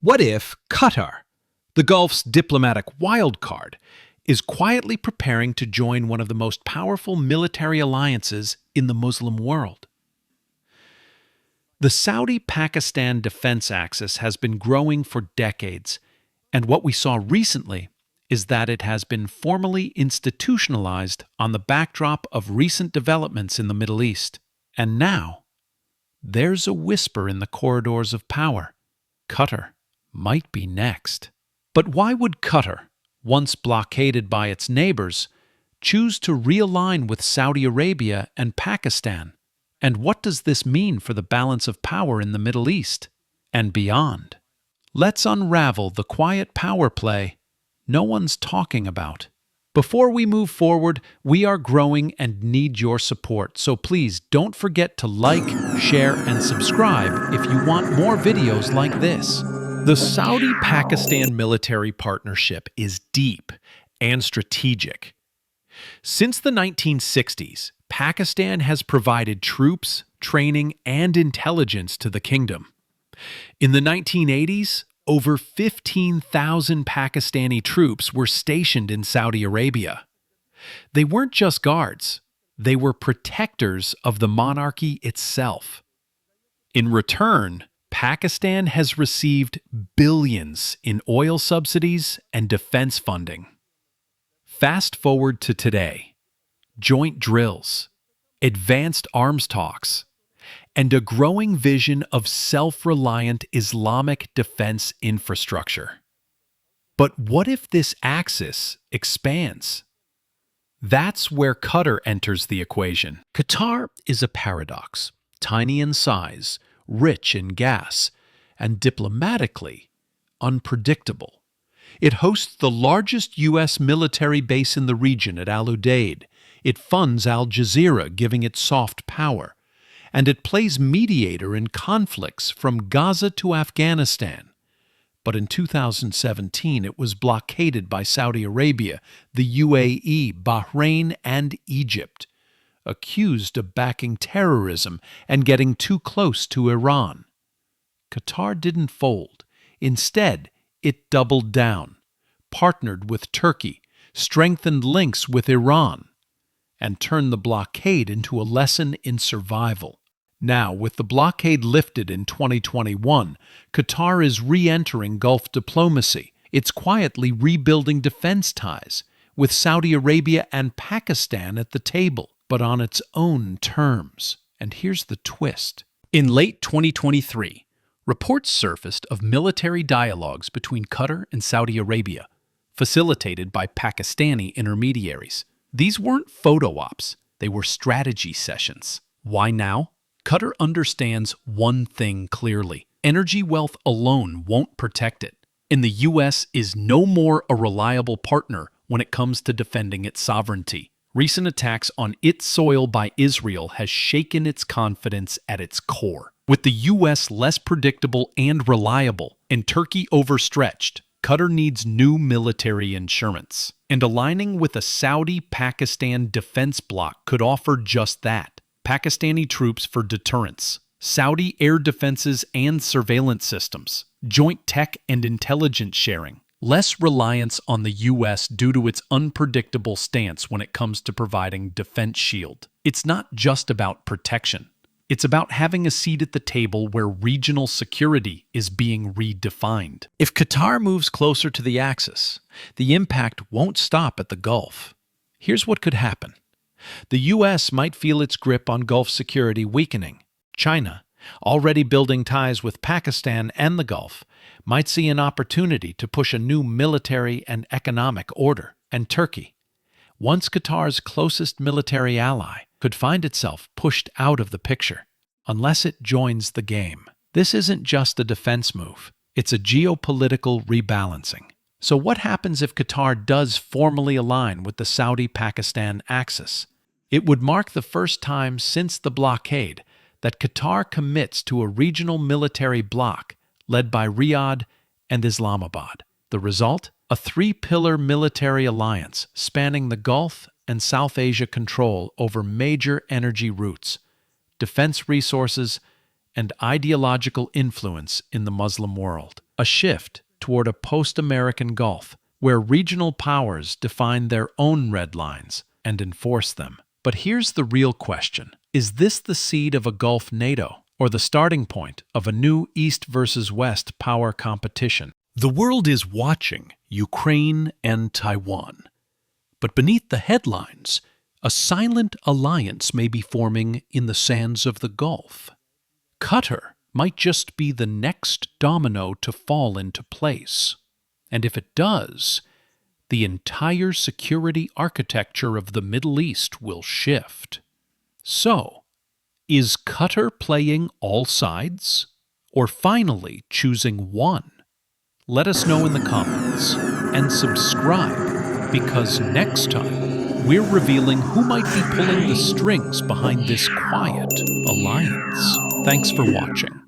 What if Qatar, the Gulf's diplomatic wild card, is quietly preparing to join one of the most powerful military alliances in the Muslim world? The Saudi-Pakistan defense axis has been growing for decades, and what we saw recently is that it has been formally institutionalized on the backdrop of recent developments in the Middle East. And now, there's a whisper in the corridors of power. Qatar might be next. But why would Qatar, once blockaded by its neighbors, choose to realign with Saudi Arabia and Pakistan? And what does this mean for the balance of power in the Middle East and beyond? Let's unravel the quiet power play no one's talking about. Before we move forward, we are growing and need your support, so please don't forget to like, share, and subscribe if you want more videos like this. The Saudi-Pakistan military partnership is deep and strategic. Since the 1960s, Pakistan has provided troops, training, and intelligence to the kingdom. In the 1980s, over 15,000 Pakistani troops were stationed in Saudi Arabia. They weren't just guards, they were protectors of the monarchy itself. In return, Pakistan has received billions in oil subsidies and defense funding. Fast forward to today. Joint drills, advanced arms talks, and a growing vision of self-reliant Islamic defense infrastructure. But what if this axis expands? That's where Qatar enters the equation. Qatar is a paradox, tiny in size, rich in gas, and diplomatically unpredictable. It hosts the largest U.S. military base in the region at Al Udeid. It funds Al Jazeera, giving it soft power. And it plays mediator in conflicts from Gaza to Afghanistan. But in 2017, it was blockaded by Saudi Arabia, the UAE, Bahrain, and Egypt, accused of backing terrorism and getting too close to Iran. Qatar didn't fold. Instead, it doubled down, partnered with Turkey, strengthened links with Iran, and turned the blockade into a lesson in survival. Now, with the blockade lifted in 2021, Qatar is re-entering Gulf diplomacy. It's quietly rebuilding defense ties, with Saudi Arabia and Pakistan at the table, but on its own terms. And here's the twist. In late 2023, reports surfaced of military dialogues between Qatar and Saudi Arabia, facilitated by Pakistani intermediaries. These weren't photo ops, they were strategy sessions. Why now? Qatar understands one thing clearly. Energy wealth alone won't protect it, and the U.S. is no more a reliable partner when it comes to defending its sovereignty. Recent attacks on its soil by Israel has shaken its confidence at its core. With the U.S. less predictable and reliable, and Turkey overstretched, Qatar needs new military insurance. And aligning with a Saudi-Pakistan defense bloc could offer just that. Pakistani troops for deterrence, Saudi air defenses and surveillance systems, joint tech and intelligence sharing, less reliance on the U.S. due to its unpredictable stance when it comes to providing defense shield. It's not just about protection. It's about having a seat at the table where regional security is being redefined. If Qatar moves closer to the axis, the impact won't stop at the Gulf. Here's what could happen. The U.S. might feel its grip on Gulf security weakening. China, already building ties with Pakistan and the Gulf, might see an opportunity to push a new military and economic order. And Turkey, once Qatar's closest military ally, could find itself pushed out of the picture, unless it joins the game. This isn't just a defense move, it's a geopolitical rebalancing. So what happens if Qatar does formally align with the Saudi-Pakistan axis? It would mark the first time since the blockade that Qatar commits to a regional military bloc led by Riyadh and Islamabad. The result? A three-pillar military alliance spanning the Gulf and South Asia control over major energy routes, defense resources, and ideological influence in the Muslim world. a shift toward a post-American Gulf, where regional powers define their own red lines and enforce them. But here's the real question. Is this the seed of a Gulf NATO, or the starting point of a new East versus West power competition? The world is watching Ukraine and Taiwan. But beneath the headlines, a silent alliance may be forming in the sands of the Gulf. Qatar might just be the next domino to fall into place. And if it does, the entire security architecture of the Middle East will shift. So, is Qatar playing all sides, or finally choosing one? Let us know in the comments, and subscribe, because next time we're revealing who might be pulling the strings behind this quiet alliance. Thanks for watching.